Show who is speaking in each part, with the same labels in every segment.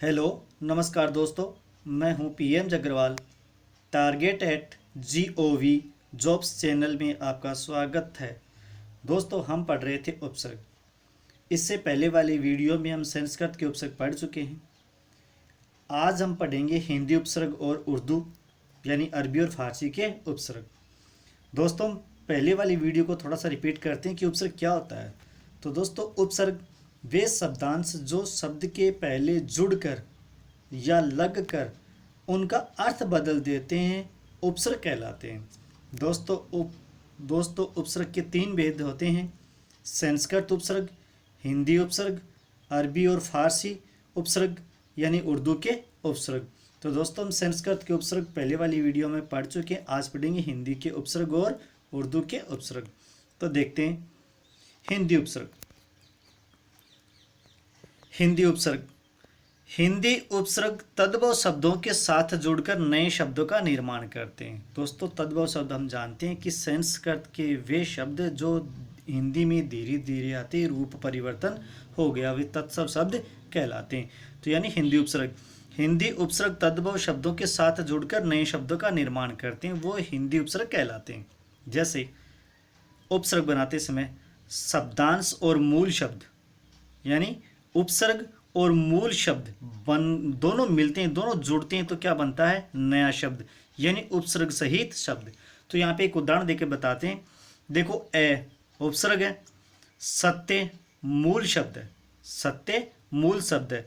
Speaker 1: Hello नमस्कार दोस्तों। मैं हूं PM Jagrawal. Target at GOV jobs channel में आपका स्वागत है। दोस्तों, हम पढ़ रहे थे उपसर्ग। इससे पहले वाली वीडियो में हम संस्कृत के उपसर्ग पढ़ चुके हैं। आज हम पढ़ेंगे हिंदी उपसर्ग और उर्दू यानी अरबी और फारसी के उपसर्ग। दोस्तों, पहले वाली वीडियो को थोड़ा सा रिपीट करते हैं कि उपसर्ग क्या होता है। तो दोस्तों, उपसर्ग वे शब्दांश जो शब्द के पहले जुड़कर या लगकर उनका अर्थ बदल देते हैं, उपसर्ग कहलाते हैं। दोस्तों उपसर्ग के तीन भेद होते हैं: संस्कृत उपसर्ग, हिंदी उपसर्ग, अरबी और फारसी उपसर्ग यानी उर्दू के उपसर्ग। तो दोस्तों, हम संस्कृत के उपसर्ग पहले वाली वीडियो में पढ़ चुके हैं। आज पढ़ेंगे हिंदी के उपसर्ग और उर्दू के उपसर्ग। तो देखते हैं हिंदी उपसर्ग। हिंदी उपसर्ग हिंदी उपसर्ग तद्भव शब्दों के साथ जुड़कर नए शब्दों का निर्माण करते हैं। दोस्तों, तद्भव शब्द हम जानते हैं कि संस्कृत के वे शब्द जो हिंदी में धीरे धीरे आते रूप परिवर्तन हो गया, वे तत्सव शब्द कहलाते हैं। तो यानी हिंदी उपसर्ग तद्भव शब्दों के साथ जुड़कर नए शब्दों का निर्माण करते हैं, वो हिंदी उपसर्ग कहलाते हैं। जैसे उपसर्ग बनाते समय शब्दांश और मूल शब्द यानी उपसर्ग और मूल शब्द दोनों मिलते हैं, दोनों जुड़ते हैं, तो क्या बनता है? नया शब्द यानी उपसर्ग सहित शब्द। तो यहाँ पे एक उदाहरण देके बताते हैं। देखो, ए उपसर्ग है, सत्य मूल शब्द है। सत्य मूल शब्द है।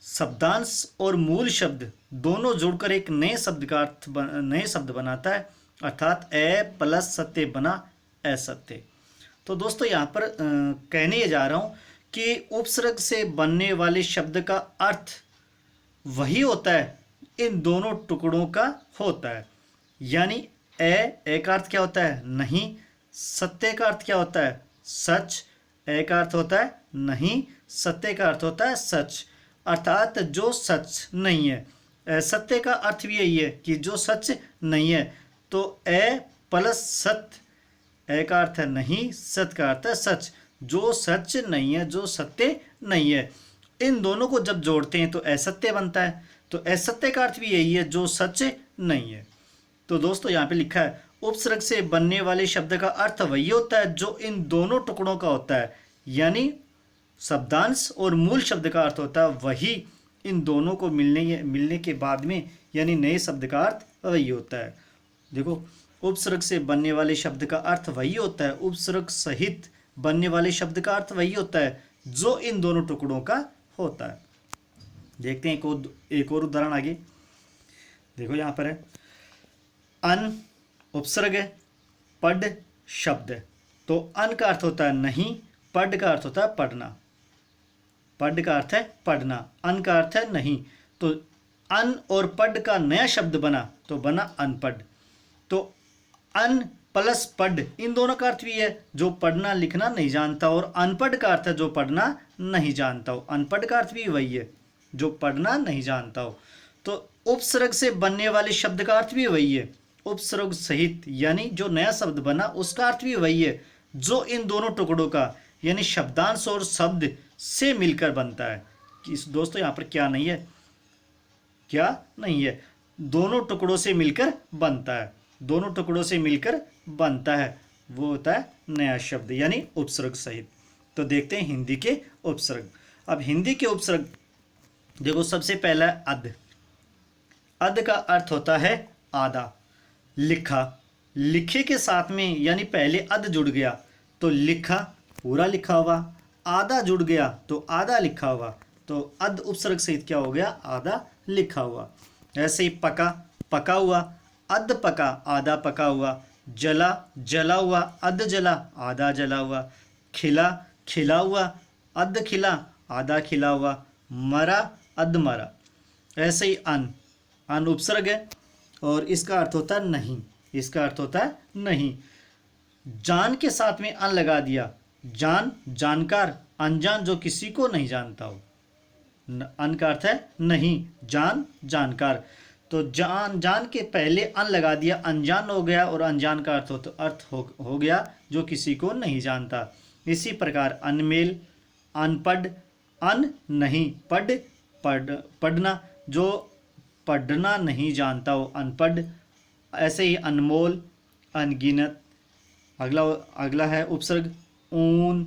Speaker 1: शब्दांश और मूल शब्द दोनों जुड़कर एक नए शब्द बनाता है, अर्थात ए प्लस सत्य बना असत्य। तो दोस्तों, यहाँ पर कहने ये जा रहा हूँ कि उपसर्ग से बनने वाले शब्द का अर्थ वही होता है, इन दोनों टुकड़ों का होता है। यानी ए का अर्थ क्या होता है? नहीं। सत्य का अर्थ क्या होता है? सच। ए का अर्थ होता है नहीं, सत्य का अर्थ होता है सच, अर्थात जो सच नहीं है। सत्य का अर्थ भी यही है कि जो सच नहीं है। तो ए प्लस सत्य, ए का अर्थ है नहीं, सत्य का अर्थ है सच। जो सच नहीं है, जो सत्य नहीं है, इन दोनों को जब जोड़ते हैं तो असत्य बनता है। तो असत्य का अर्थ भी यही है, जो सच नहीं है। तो दोस्तों, यहाँ पे लिखा है उपसर्ग से बनने वाले शब्द का अर्थ वही होता है जो इन दोनों टुकड़ों का होता है, यानी शब्दांश और मूल शब्द का अर्थ होता है वही, इन दोनों को मिलने के बाद में यानी नए शब्द का अर्थ वही होता है। देखो, उपसर्ग से बनने वाले शब्द का अर्थ वही होता है, उपसर्ग सहित बनने वाले शब्द का अर्थ वही होता है जो इन दोनों टुकड़ों का होता है। देखते हैं एक और उदाहरण आगे। देखो, यहाँ पर है अन उपसर्ग है, पढ़ शब्द है। तो अन का अर्थ होता है नहीं, पढ़ का अर्थ होता है पढ़ना। पढ़ का अर्थ है पढ़ना, अन का अर्थ है नहीं। तो अन और पढ़ का नया शब्द बना तो बना अनपढ़। तो अन प्लस पढ़, इन दोनों का अर्थ भी है जो पढ़ना लिखना नहीं जानता, और अनपढ़ का अर्थ है जो पढ़ना नहीं जानता हो। अनपढ़ का अर्थ भी वही है, जो पढ़ना नहीं जानता हो। तो उपसर्ग से बनने वाले शब्द का अर्थ भी वही है, उपसर्ग सहित यानी जो नया शब्द बना उसका अर्थ भी वही है जो इन दोनों टुकड़ों का यानी शब्दांश और शब्द से मिलकर बनता है। कि दोस्तों, यहाँ पर क्या नहीं है? क्या नहीं है? दोनों टुकड़ों से मिलकर बनता है, दोनों टुकड़ों से मिलकर बनता है, वो होता है नया शब्द यानी उपसर्ग सहित। तो देखते हैं हिंदी के उपसर्ग। अब हिंदी के उपसर्ग देखो, सबसे पहला है अध। अध का अर्थ होता है आधा। लिखा, लिखे के साथ में यानी पहले अध जुड़ गया तो लिखा पूरा लिखा हुआ, आधा जुड़ गया तो आधा लिखा हुआ, तो अध उपसर्ग सहित क्या हो गया? आधा लिखा हुआ। ऐसे ही पका, पका हुआ, अध पका आधा पका हुआ। जला, जला हुआ, अध जला आधा जला हुआ। खिला, खिला हुआ, अध खिला आधा खिला हुआ। मरा, अध मरा। ऐसे ही अन, अन उपसर्ग है और इसका अर्थ होता है नहीं, इसका अर्थ होता है नहीं। जान के साथ में अन लगा दिया, जान जानकार, अनजान जो किसी को नहीं जानता हो। अन का अर्थ है नहीं, जान जानकार। तो जान के पहले अन लगा दिया, अनजान हो गया, और अनजान का अर्थ हो गया जो किसी को नहीं जानता। इसी प्रकार अनमेल, अनपढ़, अन नहीं, पढ़ पढ़ना, जो पढ़ना नहीं जानता हो अनपढ़। ऐसे ही अनमोल, अनगिनत। अगला अगला है उपसर्ग ऊन,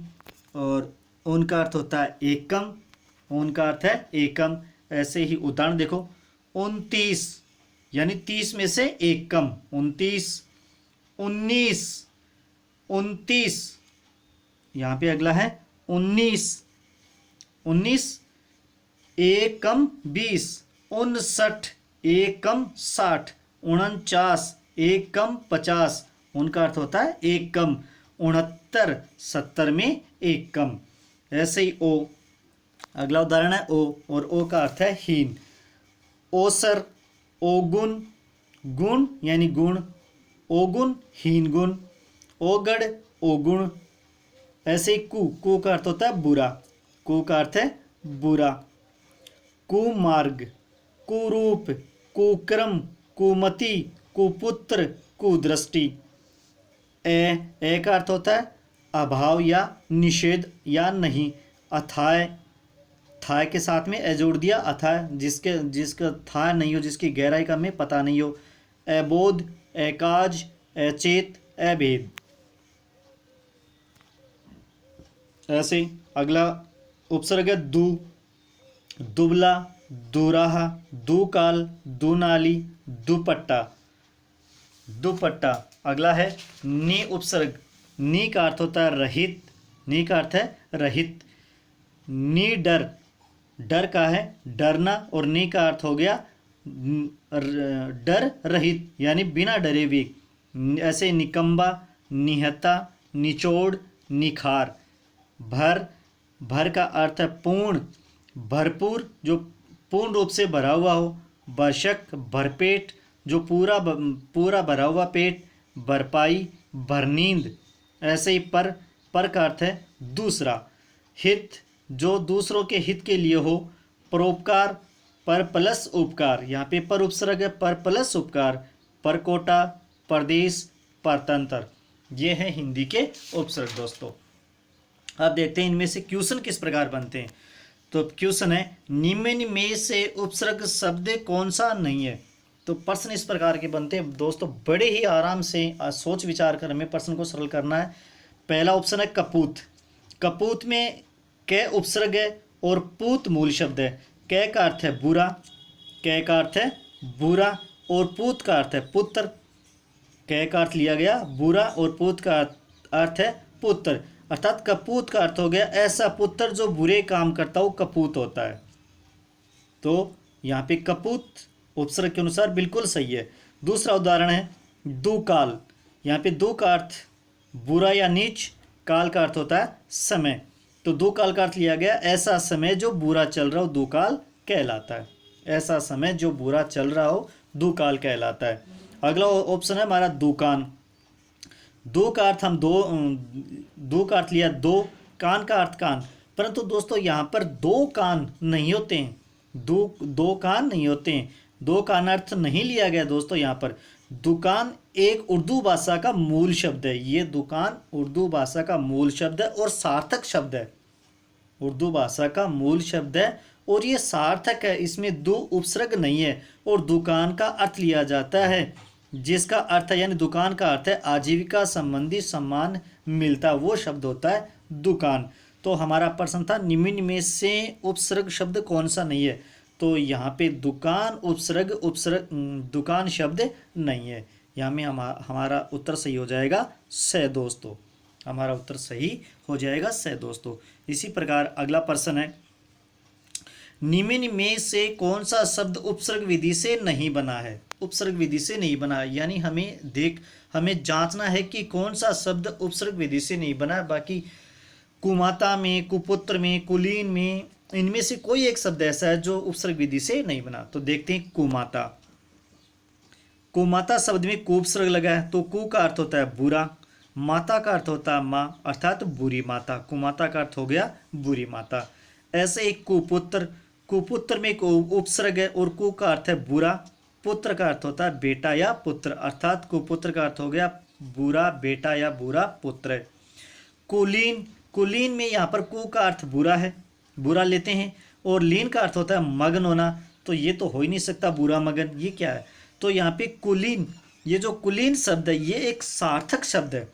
Speaker 1: और ऊन का अर्थ होता है एकम, ऊन का अर्थ है एकम। ऐसे ही उदाहरण देखो, 29 यानी 30 में से एक कम, 29, 19, 29। यहाँ पे अगला है 19, 19 एक कम 20, 59 एक कम 60, 49 एक कम 50, उनका अर्थ होता है एक कम। 69 70 में एक कम। ऐसे ही ओ, अगला उदाहरण है ओ, और ओ का अर्थ है हीन। ओसर, ओगुण, गुण यानी गुण, ओगुण हीन गुण, ओगड़ ओगुण। ऐसे ही कु का अर्थ होता है बुरा, कु का अर्थ है बुरा। कुमार्ग, कुरूप, कुक्रम, कुमति, कुपुत्र, कुदृष्टि। ए का अर्थ होता है अभाव या निषेध या नहीं। अथाय, थाय के साथ में ए जोड़ दिया, अथाय जिसका थाय नहीं हो, जिसकी गहराई का हमें पता नहीं हो। अबोध, अकाज, अचेत, अभेद। ऐसे अगला उपसर्ग है दु, दुबला, दुराहा, दुकाल, दुनाली, दुपट्टा, दुपट्टा। अगला है नी उपसर्ग, नी का अर्थ होता है रहित, नी का अर्थ है रहित। निडर, डर का है डरना, और नी का अर्थ हो गया डर रहित यानी बिना डरे हुए। ऐसे निकम्बा, निहत्ता, निचोड़, निखार। भर, भर का अर्थ है पूर्ण, भरपूर, जो पूर्ण रूप से भरा हुआ हो। बशक, भरपेट, जो पूरा भरा हुआ पेट। भरपाई, भरनींद। ऐसे ही पर का अर्थ है दूसरा। हित, जो दूसरों के हित के लिए हो। परोपकार, पर प्लस उपकार, यहाँ पे पर उपसर्ग है, पर प्लस उपकार। परकोटा, परदेश, परतंत्र। ये है हिंदी के उपसर्ग दोस्तों। अब देखते हैं इनमें से क्वेश्चन किस प्रकार बनते हैं। तो क्वेश्चन है निम्न में से उपसर्ग शब्द कौन सा नहीं है। तो प्रश्न इस प्रकार के बनते हैं दोस्तों, बड़े ही आराम से सोच विचार कर हमें प्रश्न को सरल करना है। पहला ऑप्शन है कपूत। कपूत में क उपसर्ग है और पूत मूल शब्द है। क का अर्थ है बुरा, क का अर्थ है बुरा, और पूत का अर्थ है पुत्र। क का अर्थ लिया गया बुरा और पूत का अर्थ है पुत्र, अर्थात कपूत का अर्थ हो गया ऐसा पुत्र जो बुरे काम करता हो, कपूत होता है। तो यहाँ पे कपूत उपसर्ग के अनुसार बिल्कुल सही है। दूसरा उदाहरण है दुकाल। यहाँ पे दु का अर्थ बुरा या नीच, काल का अर्थ होता है समय। तो दुकाल का अर्थ लिया गया ऐसा समय जो बुरा चल रहा हो, दुकाल कहलाता है। ऐसा समय जो बुरा चल रहा हो दुकाल कहलाता है। अगला ऑप्शन है हमारा दुकान। दो का अर्थ हम दो का अर्थ लिया दो, कान का अर्थ कान, परंतु दोस्तों यहाँ पर दो कान नहीं होते हैं, दो कान नहीं होते हैं, दो कान अर्थ नहीं लिया गया दोस्तों। यहाँ पर दुकान एक उर्दू भाषा का मूल शब्द है। ये दुकान उर्दू भाषा का मूल शब्द है और सार्थक शब्द है। उर्दू भाषा का मूल शब्द है और ये सार्थक है, इसमें दो उपसर्ग नहीं है। और दुकान का अर्थ लिया जाता है जिसका अर्थ है, यानी दुकान का अर्थ है आजीविका संबंधी सम्मान मिलता, वो शब्द होता है दुकान। तो हमारा प्रश्न था निम्न में से उपसर्ग शब्द कौन सा नहीं है। तो यहाँ पे दुकान उपसर्ग दुकान शब्द नहीं है। यहाँ में हमारा उत्तर सही हो जाएगा स दोस्तों। हमारा उत्तर सही हो जाएगा स दोस्तों। इसी प्रकार अगला प्रश्न है निम्न में से कौन सा शब्द उपसर्ग विधि से नहीं बना है। उपसर्ग विधि से नहीं बना है यानी हमें जांचना है कि कौन सा शब्द उपसर्ग विधि से नहीं बना है। बाकी कुमाता में, कुपुत्र में, कुलीन में, इनमें से कोई एक शब्द ऐसा है जो उपसर्ग विधि से नहीं बना। तो देखते हैं कुमाता। कुमाता शब्द में कु उपसर्ग लगा है, तो कु का अर्थ होता है बुरा, माता का अर्थ होता है माँ, अर्थात बुरी माता। कुमाता का अर्थ हो गया बुरी माता। ऐसे ही कुपुत्र, कुपुत्र में एक उपसर्ग है और कु का अर्थ है बुरा, पुत्र का अर्थ होता है बेटा या पुत्र, अर्थात कुपुत्र का अर्थ हो गया बुरा बेटा या बुरा पुत्र। कुलीन, कुलीन में यहाँ पर कु का अर्थ बुरा है, बुरा लेते हैं, और लीन का अर्थ होता है मगन होना, तो ये तो हो ही नहीं सकता बुरा मगन, ये क्या है। तो यहाँ पे कुलीन, ये जो कुलीन शब्द है ये एक सार्थक शब्द है।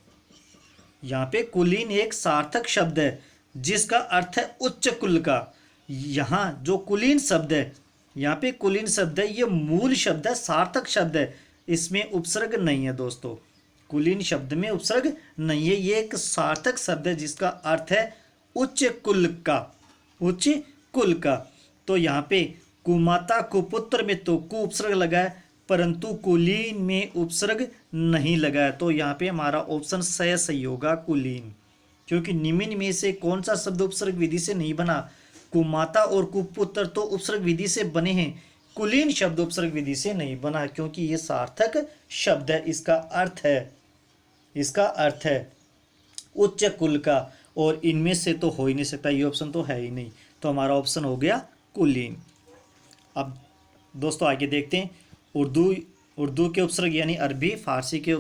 Speaker 1: यहाँ पे कुलीन एक सार्थक शब्द है जिसका अर्थ है उच्च कुल का। यहाँ जो कुलीन शब्द है, यहाँ पे कुलीन शब्द है, ये मूल शब्द है, सार्थक शब्द है, इसमें उपसर्ग नहीं है दोस्तों। कुलीन शब्द में उपसर्ग नहीं है, ये एक सार्थक शब्द है जिसका अर्थ है उच्च कुल का, उच्च कुल का। तो यहाँ पे कुमाता कुपुत्र में तो कु उपसर्ग लगा है, परंतु कुलीन में उपसर्ग नहीं लगा है। तो यहाँ पे हमारा ऑप्शन सही होगा कुलीन, क्योंकि निम्न में से कौन सा शब्द उपसर्ग विधि से नहीं बना। कुमाता और कुपुत्र तो उपसर्ग विधि से बने हैं, कुलीन शब्द उपसर्ग विधि से नहीं बना, क्योंकि ये सार्थक शब्द है। इसका अर्थ है उच्च कुल का, और इनमें से तो हो ही नहीं सकता, ये ऑप्शन तो है ही नहीं। तो हमारा ऑप्शन हो गया कुलीन। अब दोस्तों आगे देखते हैं उर्दू के उपसर्ग यानी अरबी फारसी के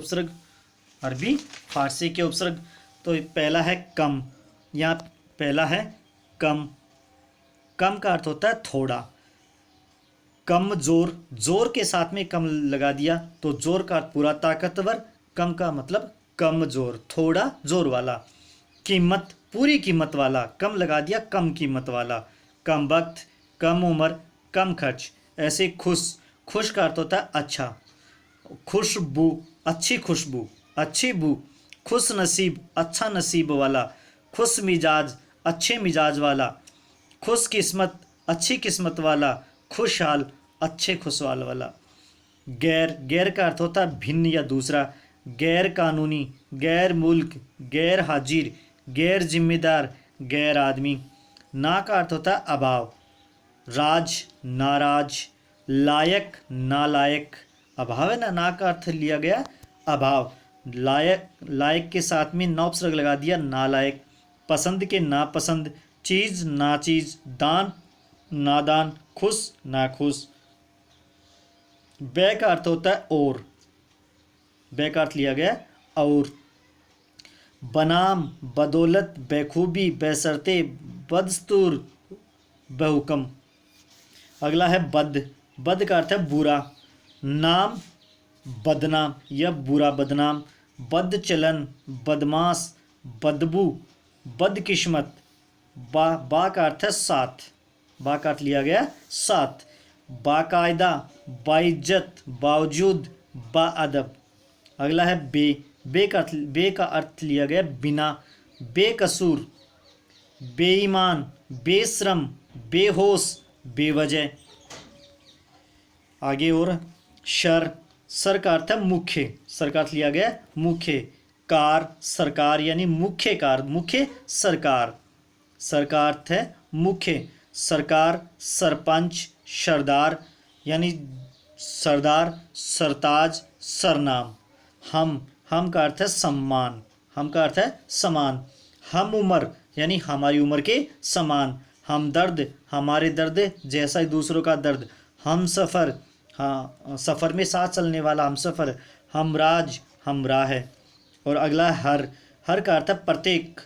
Speaker 1: उपसर्ग। तो पहला है कम, यहाँ पहला है कम। कम का अर्थ होता है थोड़ा। कम जोर, जोर के साथ में कम लगा दिया तो जोर का अर्थ पूरा ताकतवर, कम का मतलब कम जोर, थोड़ा जोर वाला। कीमत, पूरी कीमत वाला, कम लगा दिया कम कीमत वाला। कम वक्त, कम उम्र, कम खर्च। ऐसे खुश का अर्थ होता है अच्छा। खुशबू, अच्छी खुशबू, अच्छी बू। खुश नसीब, अच्छा नसीब वाला। खुश मिजाज, अच्छे मिजाज वाला। खुश किस्मत, अच्छी किस्मत वाला। खुशहाल, अच्छे खुशहाल वाला। गैर का अर्थ होता है भिन्न या दूसरा। गैर कानूनी, गैर मुल्क, गैर हाजिर, गैर जिम्मेदार, गैर आदमी। ना का अर्थ होता है अभाव। राज, नाराज। लायक, नालायक। अभाव है ना का अर्थ लिया गया अभाव। लायक के साथ में ना उपसर्ग लगा दिया नालायक। पसंद के नापसंद। चीज, नाचीज। दान, नादान। खुश, नाखुश। बै का अर्थ होता है और, बै का अर्थ लिया गया और। बनाम, बदौलत, बेखूबी, बेसरते, बदस्तूर, बहुकम। अगला है बद का अर्थ है बुरा। नाम, बदनाम या बुरा बदनाम। बदचलन, बदमाश, बदबू, बदकिस्मत। बा का अर्थ है साथ, बा का अर्थ लिया गया साथ। बाकायदा, बाइज्जत, बावजूद, बाअदब। अगला है बे का अर्थ लिया गया बिना। बेकसूर, बेईमान, बेशरम, बेहोश, बेवजह। आगे और सर का अर्थ है मुख्य, सर का अर्थ लिया गया मुख्य। कार, सरकार यानी मुख्य कार, मुख्य सरकार। सर का अर्थ है मुख्य। सरकार, सरपंच, सरदार यानी सरदार, सरताज, सरनाम। हम का अर्थ है सम्मान, हम का अर्थ है समान। हम उम्र यानी हमारी उम्र के समान। हम दर्द, हमारे दर्द जैसा ही दूसरों का दर्द। हम सफ़र, हाँ सफ़र में साथ चलने वाला हम सफ़र। हम राज, हम राह है। और अगला है हर का अर्थ है प्रत्येक,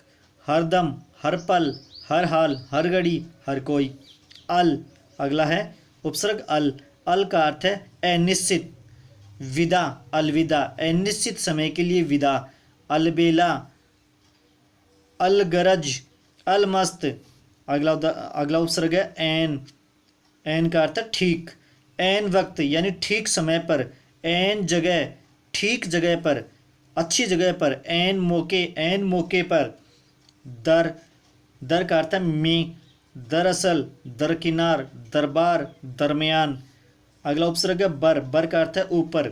Speaker 1: हर दम, हर पल, हर हाल, हर घड़ी, हर कोई। अगला है उपसर्ग अल का अर्थ है अनिश्चित। विदा, अलविदा, अनिश्चित समय के लिए विदा। अलबेला, अलगरज, अलमस्त। अगला उपसर्ग है एन का अर्थ है ठीक। एन वक्त यानी ठीक समय पर। एन जगह, ठीक जगह पर, अच्छी जगह पर। एन मौके पर। दर का अर्थ है में। दरअसल, दरकिनार, दरबार, दरमियान। अगला उपसर्ग है बर का अर्थ है ऊपर।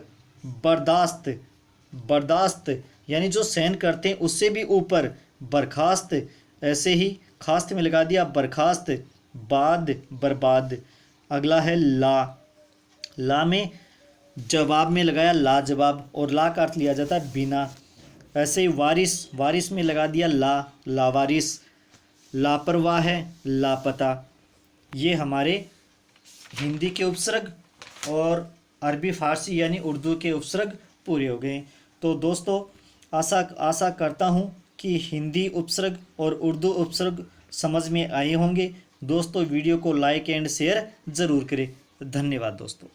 Speaker 1: बर्दाश्त यानी जो सहन करते हैं उससे भी ऊपर। बर्खास्त, ऐसे ही खास्त में लगा दिया बर्खास्त। बर्बाद। अगला है ला में जवाब में लगाया लाजवाब, और ला का अर्थ लिया जाता है बिना। ऐसे ही वारिस में लगा दिया लावारिस। लापरवाह है, लापता। ये हमारे हिंदी के उपसर्ग और अरबी फारसी यानी उर्दू के उपसर्ग पूरे हो गए। तो दोस्तों आशा करता हूँ कि हिंदी उपसर्ग और उर्दू उपसर्ग समझ में आए होंगे। दोस्तों वीडियो को लाइक एंड शेयर ज़रूर करें। धन्यवाद दोस्तों।